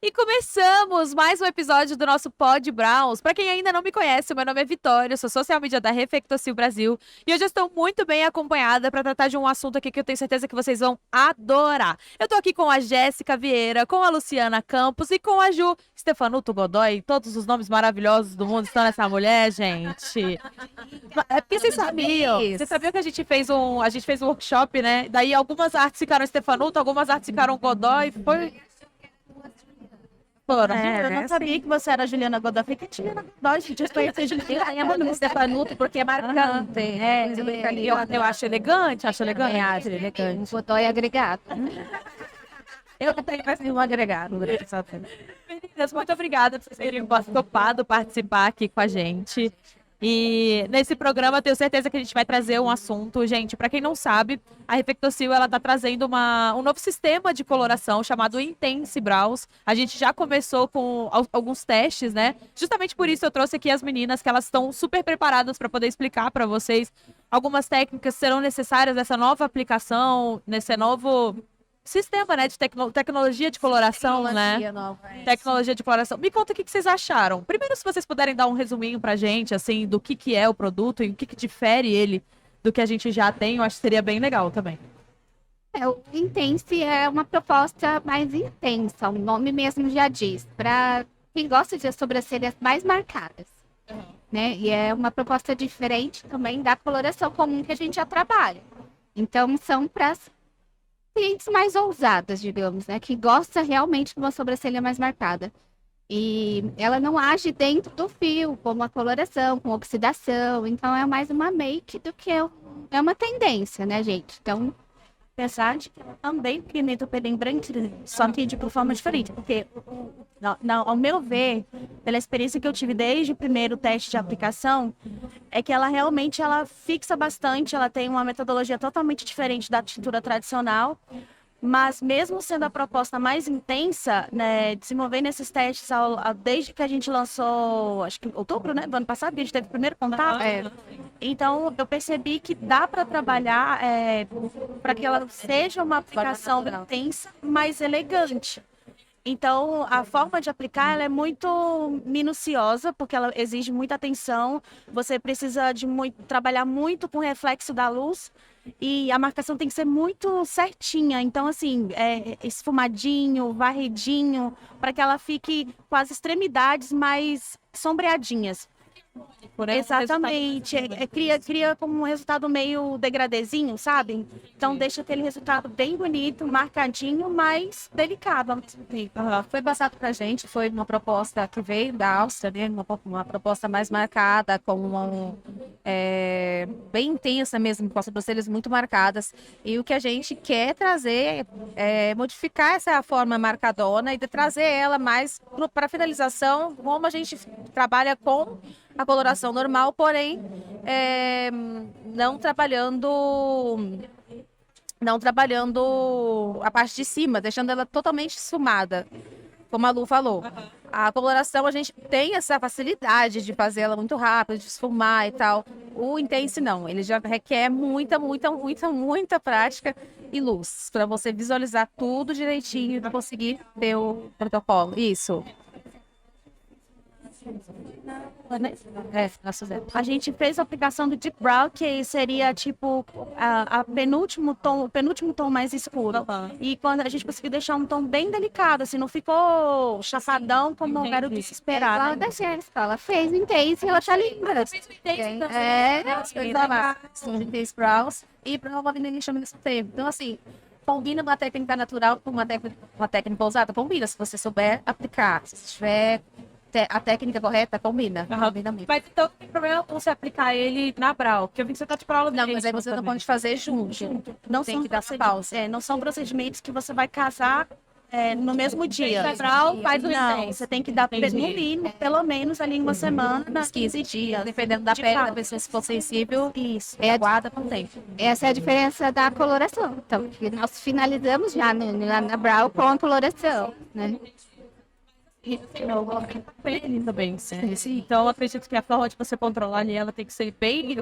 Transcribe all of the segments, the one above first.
E começamos mais um episódio do nosso Pod Browns. Para quem ainda não me conhece, meu nome é Vitória, eu sou social media da Refectocil Brasil e hoje eu estou muito bem acompanhada para tratar de um assunto aqui que eu tenho certeza que vocês vão adorar. Eu estou aqui com a Jéssica Vieira, com a Luciana Campos e com a Ju Stefanuto Godoy. Todos os nomes maravilhosos do mundo estão nessa mulher, gente. É porque vocês sabiam que a gente fez um workshop, né? Daí algumas artes ficaram Stefanuto, algumas artes ficaram Godoy. Foram. Eu não sabia que você era a Juliana Godoy. Falei que Juliana Godoy, gente, eu conheci a Juliana Do Stefanuto, porque é marcante. Eu acho elegante, acho elegante. Acho elegante. O Godoy é agregado. Eu não tenho mais nenhum agregado. Meninas, muito obrigada por vocês terem topado participar aqui com a gente. E nesse programa, eu tenho certeza que a gente vai trazer um assunto. Gente, para quem não sabe, a Refectocil, ela tá trazendo um novo sistema de coloração chamado Intense Brows. A gente já começou com alguns testes, né? Justamente por isso eu trouxe aqui as meninas, que elas estão super preparadas para poder explicar para vocês algumas técnicas que serão necessárias nessa nova aplicação, nesse novo sistema, né, de tecnologia de coloração, né? Tecnologia de coloração. Me conta o que vocês acharam. Primeiro, se vocês puderem dar um resuminho pra gente, assim, do que é o produto e o que difere ele do que a gente já tem, eu acho que seria bem legal também. O Intense é uma proposta mais intensa, o nome mesmo já diz, para quem gosta de sobrancelhas mais marcadas, né? E é uma proposta diferente também da coloração comum que a gente já trabalha. Então, são para clientes mais ousadas, digamos, né? Que gosta realmente de uma sobrancelha mais marcada. E ela não age dentro do fio, como a coloração, com oxidação. Então, é mais uma make do que é uma tendência, né, gente? Então, apesar de que ela também pigmenta o pelinho branquinho, só que de por forma diferente. Porque, ao meu ver, pela experiência que eu tive desde o primeiro teste de aplicação, é que ela fixa bastante, ela tem uma metodologia totalmente diferente da tintura tradicional. Mas mesmo sendo a proposta mais intensa, né, desenvolvendo esses testes desde que a gente lançou, acho que outubro, né, do ano passado, que a gente teve o primeiro contato. Então, eu percebi que dá para trabalhar para que ela seja uma aplicação intensa, mas elegante. Então, a forma de aplicar ela é muito minuciosa, porque ela exige muita atenção. Você precisa trabalhar muito com o reflexo da luz e a marcação tem que ser muito certinha. Então, assim, esfumadinho, varridinho, para que ela fique com as extremidades mais sombreadinhas. Exatamente. Cria como um resultado meio degradezinho, sabe? Então deixa aquele resultado bem bonito, marcadinho, mas delicado ao mesmo tempo. foi passado para a gente, foi uma proposta que veio da Áustria, né? Uma proposta mais marcada, bem intensa mesmo, com as sobrancelhas muito marcadas. E o que a gente quer trazer é modificar essa forma marcadona e trazer ela mais para finalização, como a gente trabalha com a coloração normal, porém não trabalhando a parte de cima, deixando ela totalmente esfumada, como a Lu falou. A coloração, a gente tem essa facilidade de fazer ela muito rápido, de esfumar e tal. O Intense não, ele já requer muita prática e luz, para você visualizar tudo direitinho e conseguir ter o protocolo. Isso. A gente fez a aplicação do Deep Brow, que seria tipo o penúltimo tom mais escuro. E quando a gente conseguiu deixar um tom bem delicado, assim, não ficou chapadão como era o que se esperava. Igual a da Jéssica, ela fez Intense e ela tá linda. Intense Brows e Brow Lamination ao mesmo tempo. Então, assim, combina uma técnica natural com uma técnica ousada, combina. Se você souber aplicar, se tiver a técnica correta, combina. Combina muito. Mas então não tem problema você aplicar ele na brow, porque eu vi que você tá de brow. Não, mas aí você não pode fazer junto. Não Tem são que dar pausa. não são procedimentos que você vai casar no mesmo dia. Brow, faz o Não, Intense. você tem que dar no mínimo, pelo menos ali em uma semana, Uns 15 dias, dependendo da de pele da pausa. pessoa, se for sensível, Isso. aguarda com tempo. Essa é a diferença da coloração. Então, nós finalizamos já na brow com a coloração, né? Pele também, sim. Então, eu acredito que a forma de você controlar ali, ela tem que ser bem,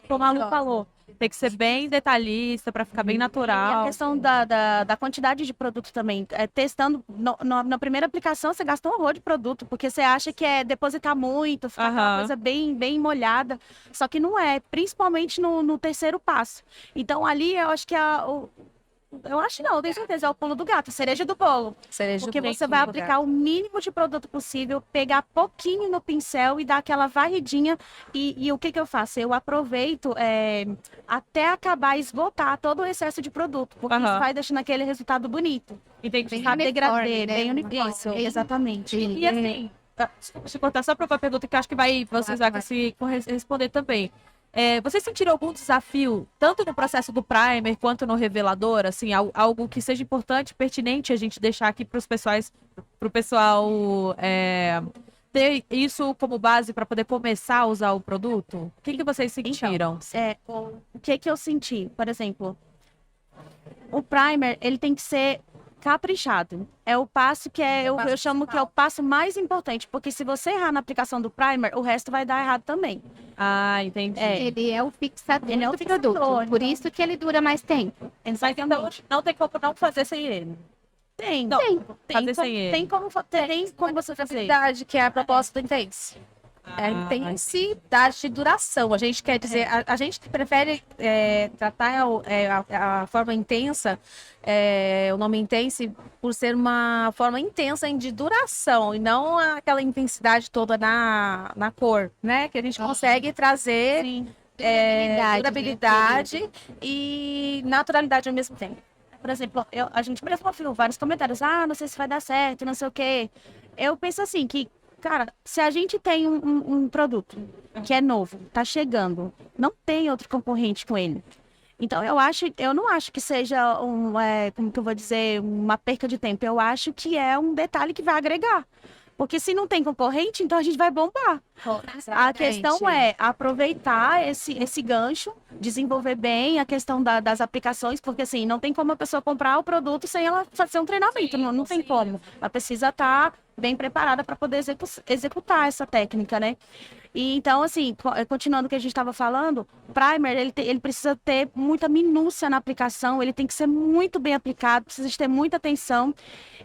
como a Lu falou, tem que ser bem detalhista para ficar bem E a natural. questão da quantidade de produto também. Testando, na primeira aplicação, você gasta um horror de produto, porque você acha que é depositar muito, ficar aquela Aham. coisa bem molhada. Só que não é, principalmente no terceiro passo. Então, ali, eu acho que eu acho não, eu tenho certeza, é o pulo do gato, a cereja do bolo. Porque você vai aplicar o mínimo de produto possível, pegar pouquinho no pincel e dar aquela varridinha. E o que que eu faço? Eu aproveito até acabar, esgotar todo o excesso de produto, porque isso Aham. vai deixando aquele resultado bonito. Entendi. Sabe, degradê, né? bem uniforme. Isso. Exatamente. E assim, desculpa te cortar só para uma pergunta que eu acho que vocês vão conseguir responder também. Vocês sentiram algum desafio, tanto no processo do primer quanto no revelador, assim, algo que seja importante, pertinente a gente deixar aqui para o pessoal ter isso como base para poder começar a usar o produto? O que vocês sentiram? O que que eu senti? Por exemplo, o primer, ele tem que ser caprichado. É o passo que eu chamo que é o passo mais importante, porque se você errar na aplicação do primer, o resto vai dar errado também. Ah, entendi. Ele é o fixador Ele é o do fixador, produto. Por isso que ele dura mais tempo. Mas então não tem como não fazer sem ele. Tem, Não, fazer como, sem ele. tem como você fazer. Verdade, que é a proposta do Intense. É intensidade de duração. A gente quer dizer, a gente prefere tratar a forma intensa, o nome Intense, por ser uma forma intensa de duração e não aquela intensidade toda na cor, né? Que a gente consegue trazer Sim. durabilidade e naturalidade ao mesmo tempo. Por exemplo, a gente mesmo ouviu vários comentários, não sei se vai dar certo, não sei o quê. Eu penso assim, que, cara, se a gente tem um produto que é novo, tá chegando, não tem outro concorrente com ele. Então, eu não acho que seja como que eu vou dizer, uma perca de tempo. Eu acho que é um detalhe que vai agregar. Porque se não tem concorrente, então a gente vai bombar. A questão é aproveitar esse gancho, desenvolver bem a questão das aplicações, porque assim, não tem como a pessoa comprar o produto sem ela fazer um treinamento, não tem como. Ela precisa estar bem preparada para poder executar essa técnica, né? E então, assim, continuando o que a gente estava falando, o primer, ele precisa ter muita minúcia na aplicação, ele tem que ser muito bem aplicado, precisa de ter muita atenção.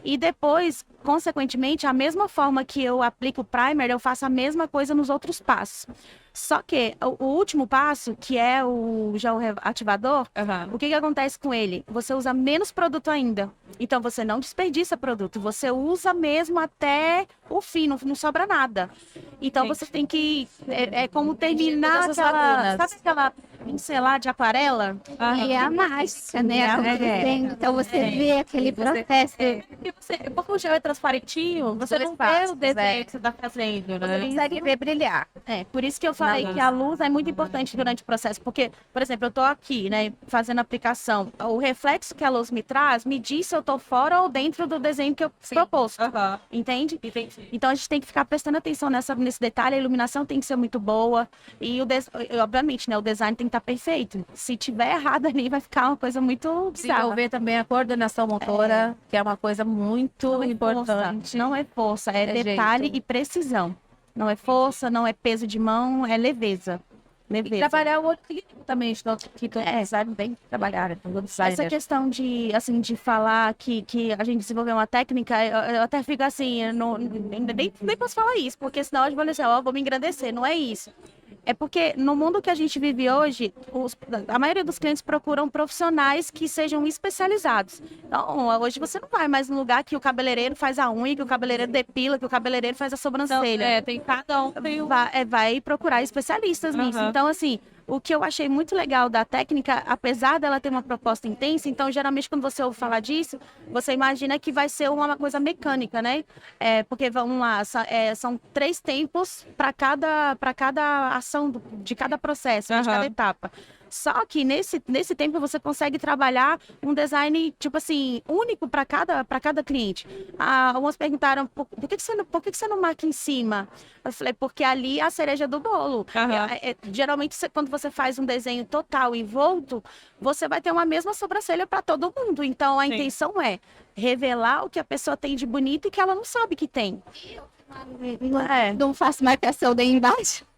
E depois, consequentemente, a mesma forma que eu aplico o primer, eu faço a mesma coisa nos outros passos. Só que o último passo, que é o gel ativador, o que acontece com ele? Você usa menos produto ainda. Então, você não desperdiça produto. Você usa mesmo até o fim, não sobra nada. Então, você tem que... É como terminar Todas as lacunas. Sabe aquela pincelar de aquarela? E é a mágica, né? Acontecendo. Então você vê aquele processo. Porque o gel é transparentinho, você Dois não vê passos, o desenho que você está fazendo, né? Você consegue ver brilhar. Por isso que eu falei que a luz é muito importante durante o processo, porque, por exemplo, eu tô aqui, né, fazendo a aplicação, o reflexo que a luz me traz me diz se eu tô fora ou dentro do desenho que eu propus, entende? Entendi. Então a gente tem que ficar prestando atenção nesse detalhe, a iluminação tem que ser muito boa e obviamente, né, o design tem que estar perfeito. Se tiver errado ali, vai ficar uma coisa muito bizarra. Desenvolver também a coordenação motora, que é uma coisa muito importante. Não é força, é É detalhe jeito. e precisão. Não é força, não é peso de mão, é leveza. E trabalhar o olho clínico também, que todo design bem trabalhar, todo designer. Essa questão de falar que a gente desenvolveu uma técnica, eu até fico assim, nem posso falar isso, porque senão eu vou dizer, vou me engrandecer, não é isso. É porque no mundo que a gente vive hoje, a maioria dos clientes procuram profissionais que sejam especializados. Então, hoje você não vai mais no lugar que o cabeleireiro faz a unha, que o cabeleireiro depila, que o cabeleireiro faz a sobrancelha. Tem cada um. Vai procurar especialistas nisso. Então, assim, o que eu achei muito legal da técnica, apesar dela ter uma proposta intensa, então, geralmente, quando você ouve falar disso, você imagina que vai ser uma coisa mecânica, né? Porque, vamos lá, são 3 tempos para cada ação de cada processo, de cada etapa. Só que nesse tempo você consegue trabalhar um design, tipo assim, único para cada cliente. Algumas perguntaram, por que que você não marca em cima? Eu falei, porque ali é a cereja do bolo. Aham. Geralmente, quando você faz um desenho total e volto, você vai ter uma mesma sobrancelha para todo mundo. Então, a Sim. intenção é revelar o que a pessoa tem de bonito e que ela não sabe que tem. É. Não faço marcação daí embaixo.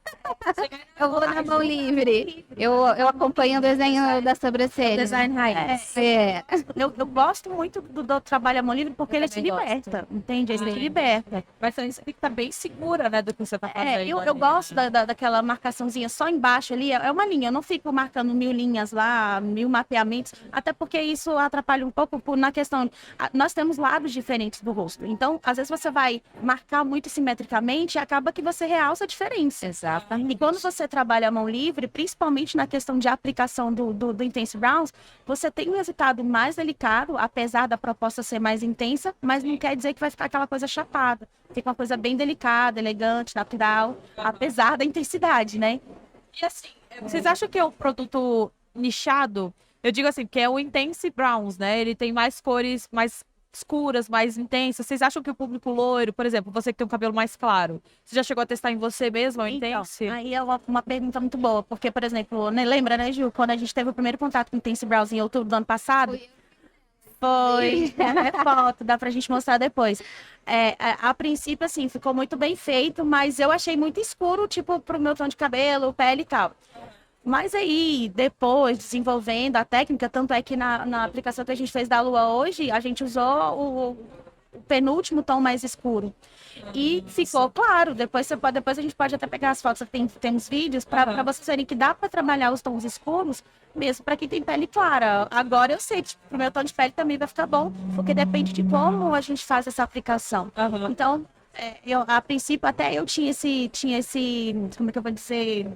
Eu vou na mão livre. Eu acompanho o desenho da sobrancelha. Design raiz. É. Eu gosto muito do trabalho à mão livre porque ele te também gosto. liberta, entende? Ele te Sim. liberta. Mas você tem que estar bem segura, né, do que você tá fazendo. Eu ali. gosto daquela marcaçãozinha só embaixo ali, é uma linha, eu não fico marcando 1000 linhas lá, 1000 mapeamentos, até porque isso atrapalha um pouco na questão, nós temos lados diferentes do rosto, então às vezes você vai marcar muito simetricamente e acaba que você realça a diferença. Exatamente. E quando você trabalha a mão livre, principalmente na questão de aplicação do Intense Browns, você tem um resultado mais delicado, apesar da proposta ser mais intensa, mas não quer dizer que vai ficar aquela coisa chapada. Fica uma coisa bem delicada, elegante, natural, apesar da intensidade, né? E assim, vocês acham que é um produto nichado? Eu digo assim, porque é o Intense Browns, né? Ele tem mais cores mais escuras, mais intensas. Vocês acham que o público loiro, por exemplo, você que tem um cabelo mais claro, você já chegou a testar em você mesmo, o Intense? Aí é uma pergunta muito boa, porque, por exemplo, né, lembra, né, Gil, quando a gente teve o primeiro contato com o Intense Browns em outubro do ano passado? Foi. É foto, dá pra gente mostrar depois. A princípio, assim, ficou muito bem feito, mas eu achei muito escuro, tipo, pro meu tom de cabelo, pele e tal. Mas aí, depois, desenvolvendo a técnica, tanto é que na aplicação que a gente fez da Lua hoje, a gente usou o penúltimo tom mais escuro. E ficou claro. Depois a gente pode até pegar as fotos, temos vídeos, para vocês verem que dá para trabalhar os tons escuros, mesmo para quem tem pele clara. Agora eu sei que tipo, pro meu tom de pele também vai ficar bom, porque depende de como a gente faz essa aplicação. Aham. Então, a princípio, até eu tinha esse, como é que eu vou dizer?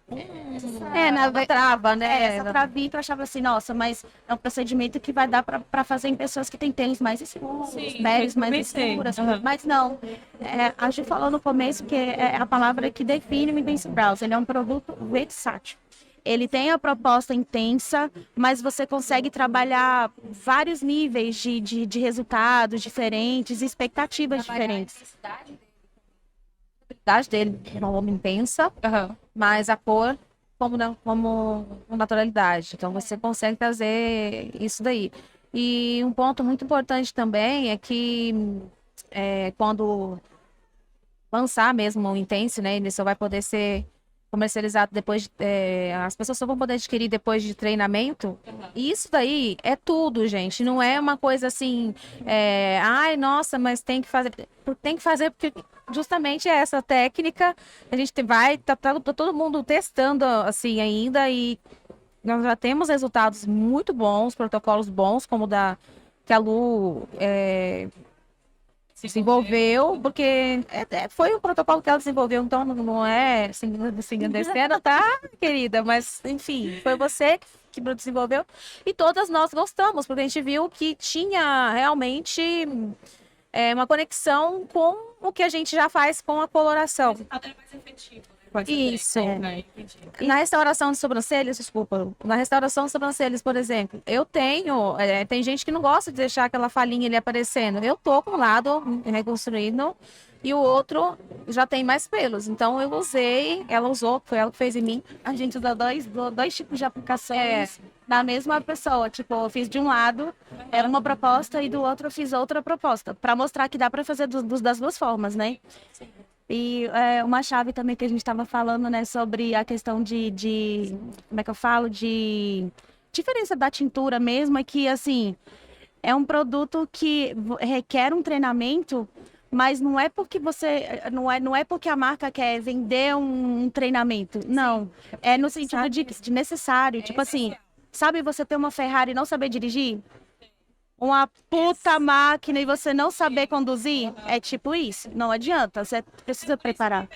Uma trava, né? Essa travinha que eu achava assim, nossa, mas é um procedimento que vai dar para fazer em pessoas que têm tênis mais escuros, Sim, peles mais pensei. escuras. Aham. Mas não, a Ju falou no começo que é a palavra que define o Intense Brows. Ele é um produto versátil. Ele tem a proposta intensa, mas você consegue trabalhar vários níveis de resultados diferentes, expectativas diferentes. A idade dele é uma homem intensa, Aham. mas a cor como naturalidade. Então você consegue trazer isso daí. E um ponto muito importante também é que quando lançar mesmo o Intense, né, ele só vai poder ser comercializado depois, as pessoas só vão poder adquirir depois de treinamento. E isso daí é tudo, gente. Não é uma coisa assim, ai, nossa, mas tem que fazer. Tem que fazer porque justamente é essa técnica. A gente tá todo mundo testando assim ainda e nós já temos resultados muito bons, protocolos bons, como o que a Lu desenvolveu, porque foi o protocolo que ela desenvolveu, então não é se engrandecendo, tá, querida? Mas, enfim, foi você que desenvolveu e todas nós gostamos, porque a gente viu que tinha realmente uma conexão com o que a gente já faz com a coloração. É mais efetivo, né? Pode ser. Isso. Entendi. Na restauração de sobrancelhas, desculpa, na restauração de sobrancelhas, por exemplo, eu tenho, tem gente que não gosta de deixar aquela falhinha ali aparecendo. Eu tô com um lado reconstruindo e o outro já tem mais pelos. Então eu usei, ela usou, foi ela que fez em mim. A gente usa dois tipos de aplicações da mesma pessoa. Tipo, eu fiz de um lado, era uma proposta, e do outro eu fiz outra proposta. Para mostrar que dá para fazer das duas formas, né? E uma chave também que a gente estava falando, né, sobre a questão como é que eu falo? De diferença da tintura mesmo, é que, assim, é um produto que requer um treinamento, mas não é porque não é porque a marca quer vender um treinamento. Não. É no sentido de necessário. Tipo assim, sabe você ter uma Ferrari e não saber dirigir? Uma puta máquina e você não saber conduzir? É tipo isso. Não adianta. Você precisa preparar.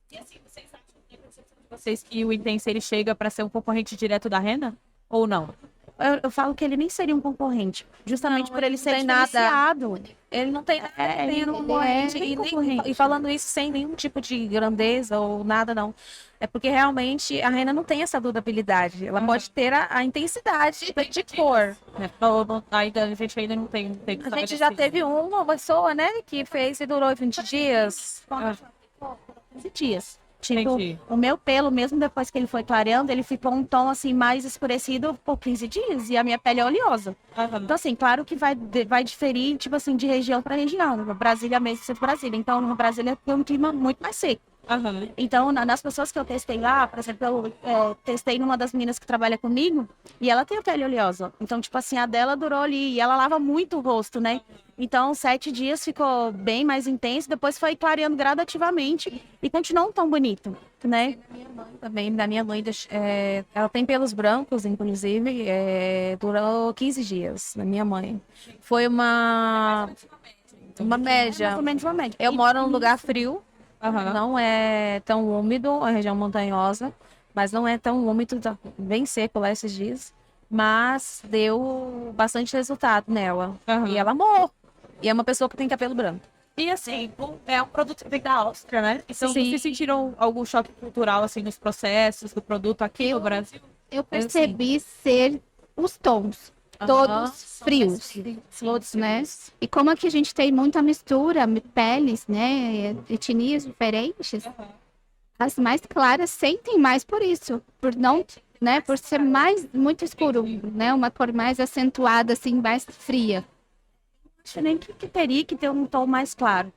E assim, vocês acham que a percepção de vocês que o Intense ele chega para ser um concorrente direto da Rena? Ou não? eu falo que ele nem seria um concorrente, justamente Não, por ele ele não ser tem nada. diferenciado. Ele não tem, Ele um não concorrente, tem e, concorrente. e falando isso sem nenhum tipo de grandeza ou nada, não. É porque realmente a Rena não tem essa durabilidade. Ela pode ter a intensidade de cor. Né? Ainda, a gente ainda não tem A gente já teve uma pessoa, né, que fez e durou 20 dias. 15 dias. Tipo, Entendi. o meu pelo, mesmo depois que ele foi clareando, ele ficou um tom assim mais escurecido por 15 dias e a minha pele é oleosa. Então, assim, claro que vai diferir, tipo assim, de região para região. No Brasília mesmo, ser Brasília. Então, no Brasília tem um clima muito mais seco. Então, nas pessoas que eu testei lá, por exemplo, eu testei numa das meninas que trabalha comigo e ela tem a pele oleosa. Então, tipo assim, a dela durou ali e ela lava muito o rosto, né? Então, 7 dias ficou bem mais intenso, depois foi clareando gradativamente e continuou um tom bonito, né? Também da minha mãe, ela tem pelos brancos, inclusive, durou 15 dias, na minha mãe. Foi uma média. Mais ou menos uma média. Eu moro num lugar frio, não é tão úmido, é uma região montanhosa, mas não é tão úmido, tá bem seco lá esses dias. Mas deu bastante resultado nela. E ela amou. E é uma pessoa que tem cabelo branco. E assim, é um produto que vem da Áustria, né? Então, Sim. vocês sentiram algum choque cultural, assim, nos processos do produto aqui no Brasil? Eu percebi ser os tons, todos frios, todos, né? E como aqui a gente tem muita mistura, peles, né, etnias diferentes, as mais claras sentem mais por isso, por não, né, por ser muito escuro, né, uma cor mais acentuada, assim, mais fria. Acho nem que teria que ter um tom mais claro.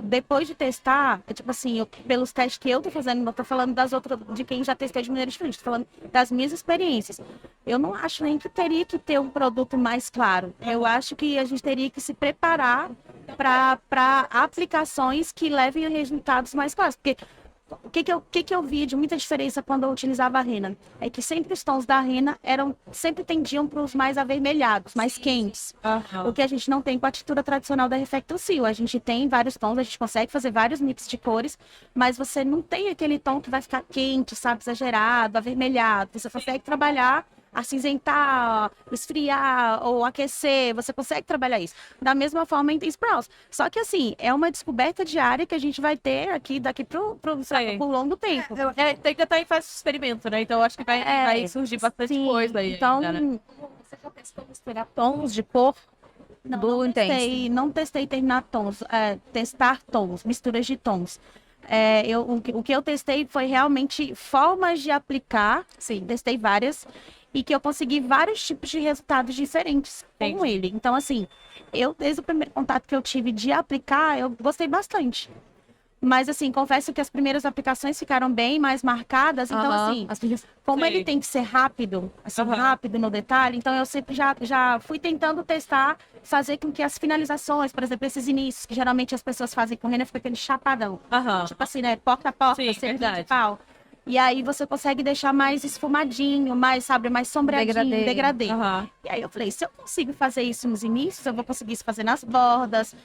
Depois de testar, tipo assim, pelos testes que eu tô fazendo, não tô falando das outras, de quem já testou de maneira diferente, tô falando das minhas experiências. Eu não acho nem que teria que ter um produto mais claro. Eu acho que a gente teria que se preparar para aplicações que levem a resultados mais claros. Porque o que eu vi de muita diferença quando eu utilizava a rena? É que sempre os tons da rena sempre tendiam para os mais avermelhados, mais quentes. O que a gente não tem com a textura tradicional da Reflecto-Sil. A gente tem vários tons, a gente consegue fazer vários mix de cores, mas você não tem aquele tom que vai ficar quente, sabe, exagerado, avermelhado. Você consegue trabalhar acinzentar, esfriar ou aquecer, você consegue trabalhar isso. Da mesma forma em Intense Brows. Só que assim, é uma descoberta diária que a gente vai ter daqui por longo tempo. Tem que estar em fase de experimento, né? Então, eu acho que vai surgir bastante coisa aí. Então, ainda, né? Você já testou misturar tons de cor do Intense? não testei terminar tons, testar tons, misturas de tons. O que eu testei foi realmente formas de aplicar, testei várias, e que eu consegui vários tipos de resultados diferentes com ele. Então, assim, desde o primeiro contato que eu tive de aplicar, eu gostei bastante. Mas, assim, confesso que as primeiras aplicações ficaram bem mais marcadas. Então, assim, como ele tem que ser rápido, assim, rápido no detalhe, então eu sempre já fui tentando testar, fazer com que as finalizações, por exemplo, esses inícios, que geralmente as pessoas fazem com rena, fica aquele chapadão. Tipo assim, né? Porta a porta, verdade. de pau. E aí você consegue deixar mais esfumadinho, mais, sabe, mais sombreadinho, degradê. E aí eu falei, se eu consigo fazer isso nos inícios, eu vou conseguir isso fazer nas bordas.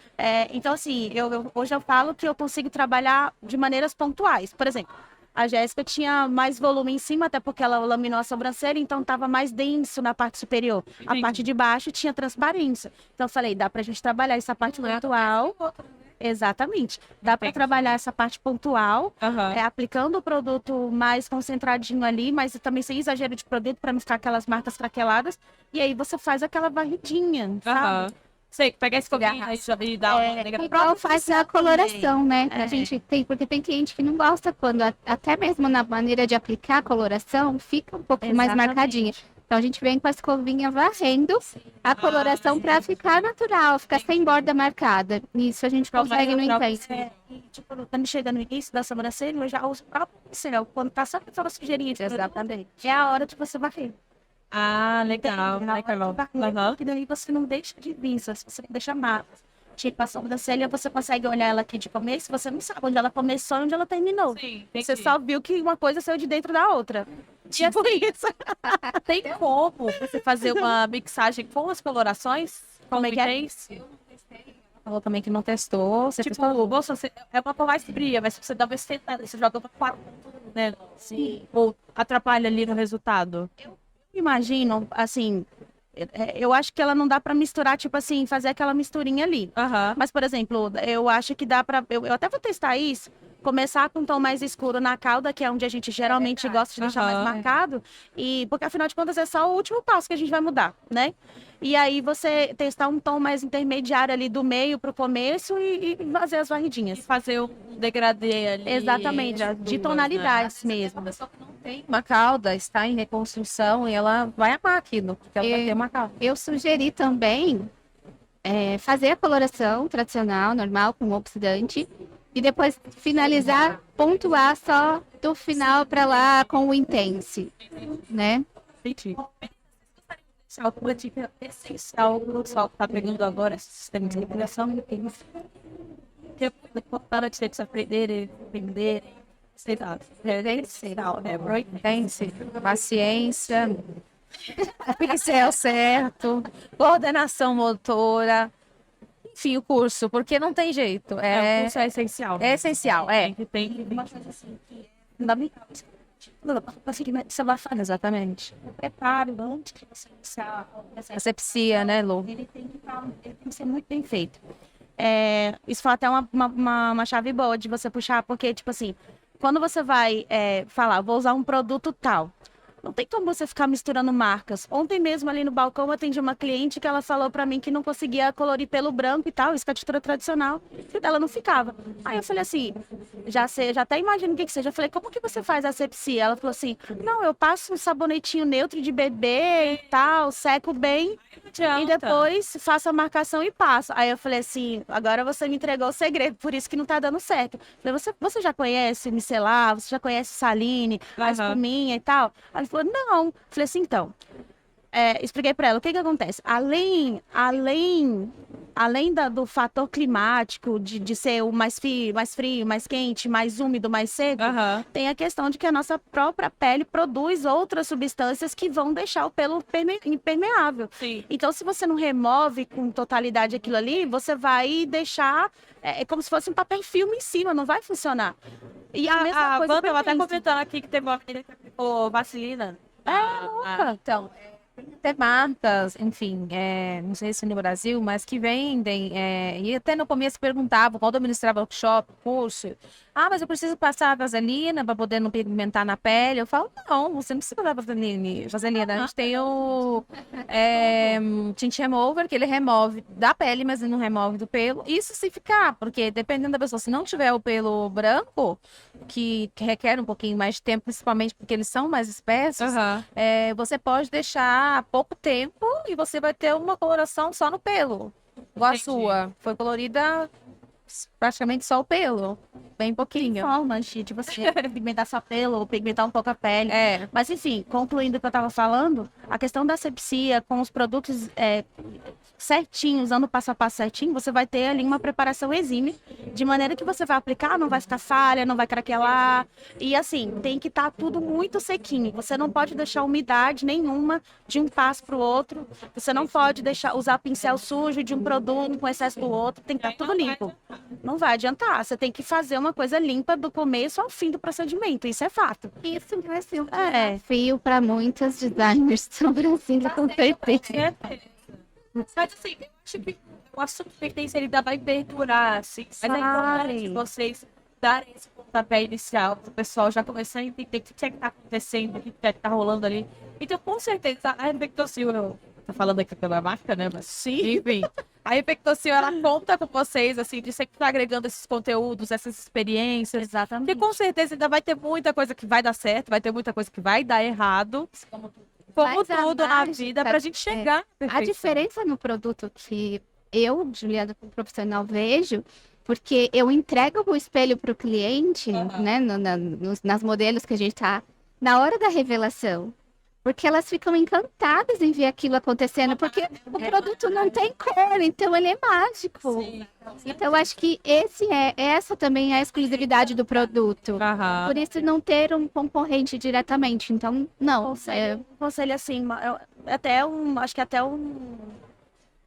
Então, assim, hoje eu falo que eu consigo trabalhar de maneiras pontuais. Por exemplo, a Jéssica tinha mais volume em cima, até porque ela laminou a sobrancelha, então estava mais denso na parte superior. A parte de baixo tinha transparência. Então eu falei, dá pra gente trabalhar essa parte pontual. Exatamente. Dá para trabalhar essa parte pontual, aplicando o produto mais concentradinho ali, mas também sem exagero de produto para não ficar aquelas marcas craqueladas. E aí você faz aquela varridinha, sabe? Sei, pegar esse foguinho e dar uma Igual faz a coloração, né? A gente tem, porque tem cliente que não gosta quando, até mesmo na maneira de aplicar a coloração, fica um pouco mais marcadinha. Então a gente vem com a escovinha varrendo a coloração para ficar natural, ficar sem borda marcada. Isso a gente consegue no Intense. Tipo, quando chega no início da sobrancelha, eu já uso o próprio pincel. Quando tá só aquela sujeirinha de Exatamente. é a hora de você varrer. Legal. Que daí você não deixa de vir, se você não deixa marcas. Tipo, a sobrancelha, você consegue olhar ela aqui de começo, você não sabe onde ela começou e onde ela terminou. Você só viu que uma coisa saiu de dentro da outra. Tipo isso. Tem como você fazer uma mixagem com as colorações? Como é que é? Falou também que não testou. Você Tipo, você é uma cor mais fria, mas se você dá uma esquentada, você joga uma 4, né? Ou atrapalha ali no resultado. Eu imagino, assim, eu acho que ela não dá pra misturar, tipo assim, fazer aquela misturinha ali. Aham. Mas, por exemplo, eu acho que dá pra. Eu até vou testar isso. Começar com um tom mais escuro na cauda, que é onde a gente geralmente gosta de deixar mais Aham. marcado. Porque afinal de contas é só o último passo que a gente vai mudar, né? E aí você testar um tom mais intermediário ali do meio pro começo e fazer as E varridinhas. fazer um degradê ali. Exatamente, das de duas, tonalidades A mesmo. pessoa que não tem uma cauda, está em reconstrução e ela vai amar aquilo, porque ela vai ter uma cauda. Eu sugeri também fazer a coloração tradicional, normal, com oxidante, e depois finalizar, pontuar só do final para lá com o intense, né? Entendi. Essa uma dica essencial para o pessoal que está pegando agora esse sistema de recuperação que para de vocês aprenderem, entenderem, sei lá, é essencial, né? Intense, paciência, pincel certo, coordenação motora, enfim, o curso, porque não tem jeito. O É, curso é essencial. é essencial, é. Tem que Uma coisa assim que é fundamental. Conseguimento de abafar, Exatamente. o preparo antes de você iniciar essa Asepsia, né, Lu? ele tem que ser muito bem feito. Isso foi até uma chave boa de você puxar, porque, tipo assim, quando você vai falar, vou usar um produto tal, não tem como você ficar misturando marcas. Ontem mesmo, ali no balcão, eu atendi uma cliente que ela falou pra mim que não conseguia colorir pelo branco e tal, isso que é a textura tradicional, e dela não ficava. Aí eu falei assim, já sei, já até imagino o que que seja. Eu falei, como que você faz a asepsia? Ela falou assim, não, eu passo um sabonetinho neutro de bebê e tal, seco bem, e depois faço a marcação e passo. Aí eu falei assim, agora você me entregou o segredo, por isso que não tá dando certo. Eu falei, você já conhece micelar? Você já conhece saline, a Aham. espuminha e tal? Aí ele falou, não. Eu falei assim, então, expliquei para ela o que que acontece. Além do fator climático, de ser o mais frio, mais quente, mais úmido, mais seco, Aham. tem a questão de que a nossa própria pele produz outras substâncias que vão deixar o pelo impermeável. Sim. Então, se você não remove com totalidade aquilo ali, você vai deixar como se fosse um papel filme em cima, não vai funcionar. E a mesma A coisa Wanda pra tava até isso. comentando aqui que teve uma menina que aplicou vacilina. Então, tem até marcas, enfim, não sei se no Brasil, mas que vendem, e até no começo perguntavam, quando eu ministrava workshop, curso, mas eu preciso passar a vaselina para poder não pigmentar na pele. Eu falo, não, você não precisa passar vaselina. A gente tem o tint remover, que ele remove da pele, mas ele não remove do pelo. Isso se ficar, porque dependendo da pessoa, se não tiver o pelo branco, que requer um pouquinho mais de tempo, principalmente porque eles são mais espessos, Aham. você pode deixar pouco tempo e você vai ter uma coloração só no pelo. Igual a Entendi. sua. Foi colorida praticamente só o pelo. Bem pouquinho. Formas de você pigmentar só pelo ou pigmentar um pouco a pele. É. Mas, enfim, concluindo o que eu estava falando, a questão da asepsia com os produtos certinho, usando o passo a passo certinho, você vai ter ali uma preparação exímia, de maneira que você vai aplicar, não vai ficar falha, não vai craquelar. E, assim, tem que estar tudo muito sequinho. Você não pode deixar umidade nenhuma de um passo para o outro. Você não pode usar pincel sujo de um produto com excesso do outro. Tem que estar tudo limpo. Não vai adiantar. Você tem que fazer uma coisa limpa do começo ao fim do procedimento. Isso é fato. Isso vai ser um É. desafio para muitos designers do Brasil, com certeza. Mas assim, eu acho que o assunto pertence ele dá pra aberturar, assim. Mas é importante vocês darem esse pontapé inicial pro pessoal já começar a entender o que é que tá acontecendo, o que é que tá rolando ali. Então, com certeza, a Infectocil, eu tô falando aqui pela marca, né? Mas sim, enfim. A Infectocil, ela conta com vocês, assim, de sempre estar agregando esses conteúdos, essas experiências. Exatamente. Porque com certeza ainda vai ter muita coisa que vai dar certo, vai ter muita coisa que vai dar errado. Como Mas a tudo na mágica vida, pra gente chegar. na A perfeição. diferença no produto que eu, Juliana, como profissional, vejo, porque eu entrego o espelho para o cliente, né, nas modelos que a gente tá, na hora da revelação. Porque elas ficam encantadas em ver aquilo acontecendo, porque o produto não tem cor, então ele é mágico. Então, eu acho que essa também é a exclusividade do produto. Aham. Por isso, não ter um concorrente diretamente. Então, não. Conselho assim, acho que até um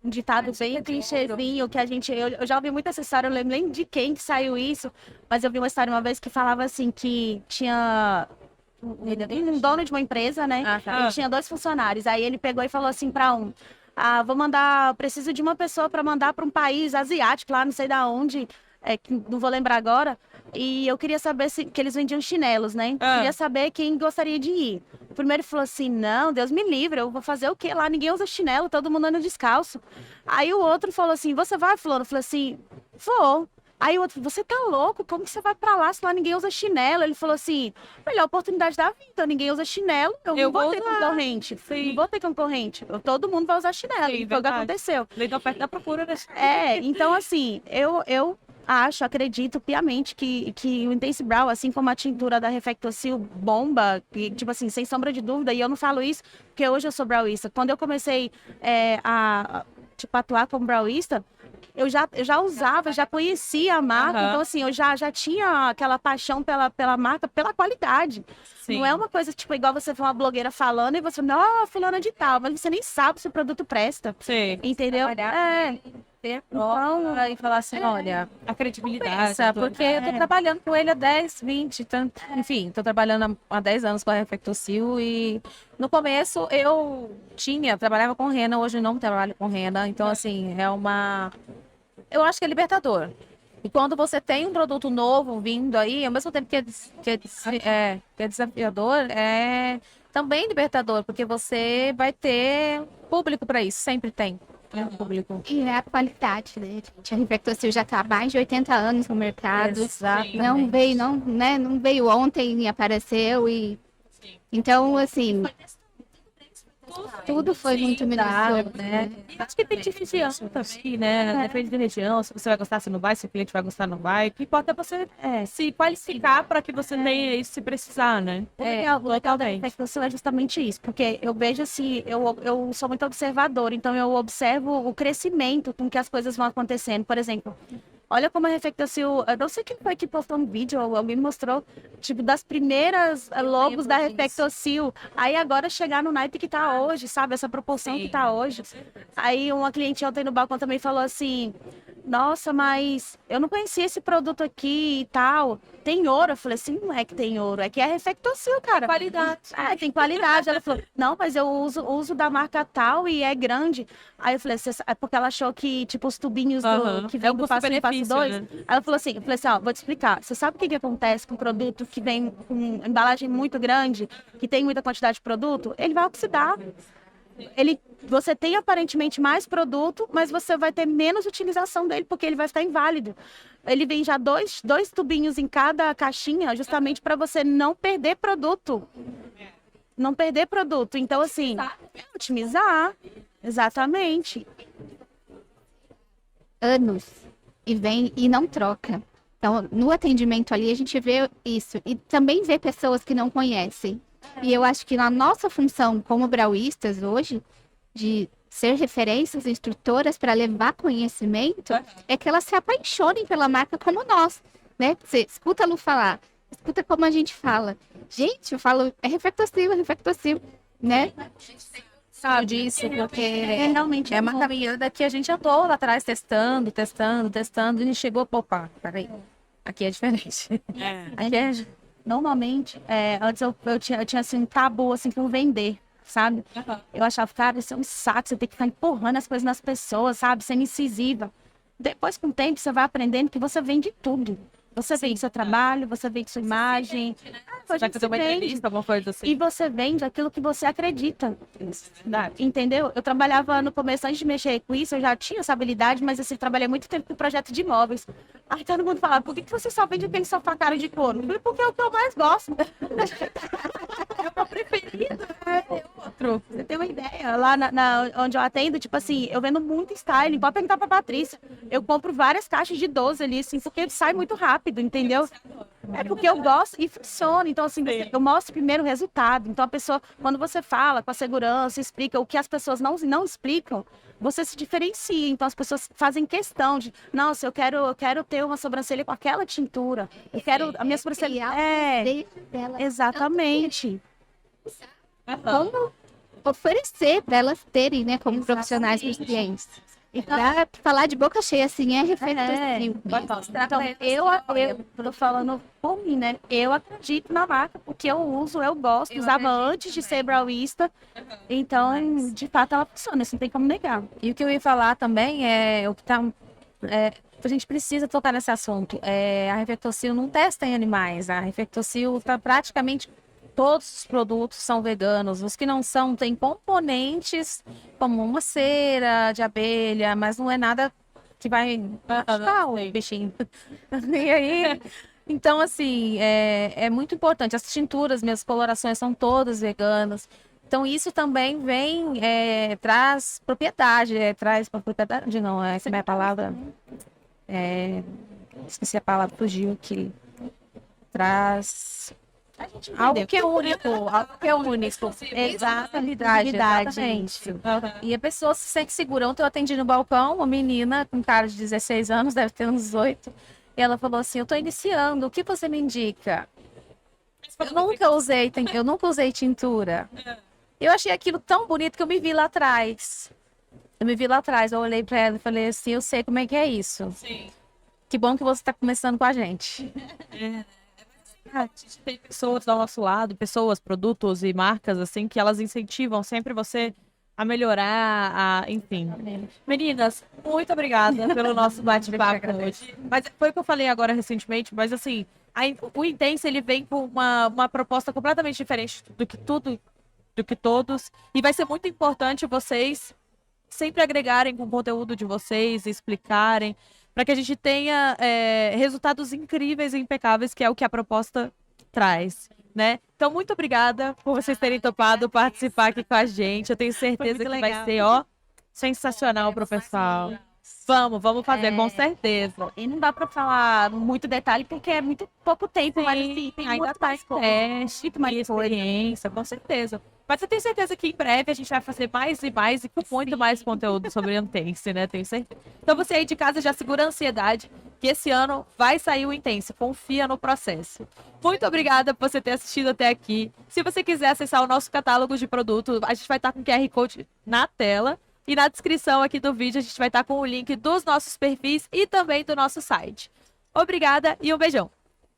ditado bem clichêzinho que eu já ouvi muito essa história, eu lembro nem de quem que saiu isso, mas eu vi uma história uma vez que falava assim que tinha um dono de uma empresa, né? Ah, tá. Ele tinha 2 funcionários. Aí ele pegou e falou assim para um: preciso de uma pessoa para mandar para um país asiático, lá não sei da onde, que não vou lembrar agora. E eu queria saber que eles vendiam chinelos, né? Queria saber quem gostaria de ir. O primeiro falou assim: não, Deus me livre, eu vou fazer o quê lá? Ninguém usa chinelo, todo mundo anda descalço. Aí o outro falou assim: você vai, fulano? Eu falei assim: vou. Aí o outro: você tá louco? Como que você vai pra lá se lá ninguém usa chinelo? Ele falou assim: melhor oportunidade da vida, ninguém usa chinelo, eu não vou vou ter usar. concorrente. Sim. Não vou ter concorrente. Todo mundo vai usar chinelo. Sim, E foi o que verdade. aconteceu. Lei da oferta e da procura, né? Então assim, eu acredito piamente que o Intense Brow, assim como a tintura da Reflectosil, bomba, e, tipo assim, sem sombra de dúvida, e eu não falo isso porque hoje eu sou browista. Quando eu comecei tipo, atuar como browista, eu já usava, já conhecia a marca, então assim, eu já tinha aquela paixão pela marca, pela qualidade. Sim. Não é uma coisa, tipo, igual você vê uma blogueira falando e você fala: fulana de tal, mas você nem sabe se o produto presta. Sim. Entendeu? Ter a prova e falar assim, olha, A credibilidade. pensa, porque eu tô trabalhando com ele há 10, 20, tanto, enfim, tô trabalhando há 10 anos com a Reflectocil e no começo eu trabalhava com rena, hoje não trabalho com rena, então assim, eu acho que é libertador. E quando você tem um produto novo vindo aí, ao mesmo tempo que é desafiador, é também libertador, porque você vai ter público para isso, sempre tem público. E é a qualidade, né, gente? A Reflectocil já está há mais de 80 anos no mercado. Exatamente. Não veio ontem e apareceu. Então, assim, tudo foi muito minucioso, né? E acho que tem de região também, né? Depende da região, se você vai gostar, se não vai, se o cliente vai gostar, não vai. O que importa é você se qualificar para que você tenha isso se precisar, né? O legal da Reflectocil é justamente isso, porque eu vejo assim, eu sou muito observadora, então eu observo o crescimento com que as coisas vão acontecendo. Por exemplo, olha como a Reflectocil, eu não sei quem foi que postou um vídeo, ou alguém me mostrou, tipo, das primeiras logos da Reflectocil, aí agora chegar no naipe que tá hoje, sabe? Essa proporção que tá hoje. Aí uma cliente ontem no balcão também falou assim: nossa, mas eu não conhecia esse produto aqui e tal. Tem ouro? Eu falei assim: não é que tem ouro, é que é Reflectocil, cara. Qualidade. Tem qualidade. Ela falou: não, mas eu uso da marca tal e é grande. Aí eu falei: é porque ela achou que, tipo, os tubinhos que vem do passo 1 e passo 2. Ela falou assim: vou te explicar. Você sabe o que acontece com um produto que vem com embalagem muito grande, que tem muita quantidade de produto? Ele vai oxidar. Você tem aparentemente mais produto, mas você vai ter menos utilização dele, porque ele vai ficar inválido. Ele vem já dois tubinhos em cada caixinha, justamente para você não perder produto. Não perder produto. Então, assim, otimizar. Exatamente. Anos e vem e não troca. Então, no atendimento ali, a gente vê isso. E também vê pessoas que não conhecem. E eu acho que na nossa função como brauistas hoje, de ser referências, instrutoras para levar conhecimento, é que elas se apaixonem pela marca como nós, né? Você escuta a Lu falar, escuta como a gente fala. Gente, eu falo, é Reflectocil, né? Sabe disso, porque Realmente é uma caminhada que a gente andou lá atrás testando, e a gente chegou, opa, peraí, aqui é diferente. Aqui é... Normalmente, antes eu tinha assim, um tabu assim, com vender, sabe? Eu achava, cara, isso é um saco, você tem que ficar empurrando as coisas nas pessoas, sabe? Sendo incisiva. Depois, com o tempo, você vai aprendendo que você vende tudo. Você vende seu trabalho, você vende sua imagem. Vai fazer uma entrevista, alguma coisa assim. E você vende aquilo que você acredita. Entendeu? Eu trabalhava no começo, antes de mexer com isso, eu já tinha essa habilidade, mas assim, trabalhei muito tempo com projeto de imóveis. Aí todo mundo falava: por que você só vende aquele sofá cara de couro? Eu falei: porque é o que eu mais gosto. É o meu preferido. Outro. Você tem uma ideia? Lá onde eu atendo, tipo assim, eu vendo muito styling. Pode perguntar pra Patrícia. Eu compro várias caixas de 12 ali, assim, porque sai muito rápido, entendeu? É porque eu gosto e funciona. Então, assim, eu mostro primeiro o resultado. Então, a pessoa, quando você fala com a segurança, explica o que as pessoas não explicam, você se diferencia. Então, as pessoas fazem questão de: nossa, eu quero ter uma sobrancelha com aquela tintura. Eu quero a minha sobrancelha. Exatamente. Como oferecer para elas terem, né, como profissionais para os clientes. E pra falar de boca cheia, assim, é refeitório. Então, eu tô falando por mim, né? Eu acredito na marca, porque eu uso, eu gosto, usava antes de ser browista. Então, de fato, ela funciona, isso não tem como negar. E o que eu ia falar também é o que tá. A gente precisa tocar nesse assunto. A Reflectocil não testa em animais. A Reflectocil tá praticamente todos os produtos são veganos. Os que não são têm componentes como uma cera de abelha, mas não é nada que vai machucar o bichinho. E aí, então, assim, é muito importante. As tinturas, minhas colorações são todas veganas. Então, isso também vem, traz propriedade, traz propriedade, não, essa é a minha palavra. Esqueci a palavra, fugiu aqui. Traz algo que é único, algo que é único. Exatamente. E a pessoa se sente segura. Ontem eu atendi no balcão uma menina com cara de 16 anos, deve ter uns 18. E ela falou assim: eu tô iniciando, o que você me indica? Eu nunca usei tintura. Eu achei aquilo tão bonito que eu me vi lá atrás. Eu olhei pra ela e falei assim: eu sei como é que é isso. Sim. Que bom que você tá começando com a gente. A gente tem pessoas ao nosso lado, pessoas, produtos e marcas, assim, que elas incentivam sempre você a melhorar, enfim. Meninas, muito obrigada pelo nosso bate-papo hoje. Mas foi o que eu falei agora recentemente, mas assim, o Intense, ele vem com uma proposta completamente diferente do que todos, e vai ser muito importante vocês sempre agregarem com o conteúdo de vocês, explicarem, para que a gente tenha resultados incríveis e impecáveis, que é o que a proposta traz, né? Então, muito obrigada por vocês terem topado participar aqui com a gente. Eu tenho certeza que vai ser, ó, sensacional pro pessoal. Vamos fazer, com certeza. E não dá pra falar muito detalhe, porque é muito pouco tempo, mas Sim, assim, tem ainda muito tá mais em coisa. teste, Muito mais e experiência, com certeza. Mas eu tenho certeza que em breve a gente vai fazer mais e mais e com muito mais conteúdo sobre o Intense, né? Tenho certeza. Então você aí de casa já segura a ansiedade, que esse ano vai sair o Intense. Confia no processo. Muito obrigada por você ter assistido até aqui. Se você quiser acessar o nosso catálogo de produtos, a gente vai estar com o QR Code na tela. E na descrição aqui do vídeo a gente vai estar com o link dos nossos perfis e também do nosso site. Obrigada e um beijão!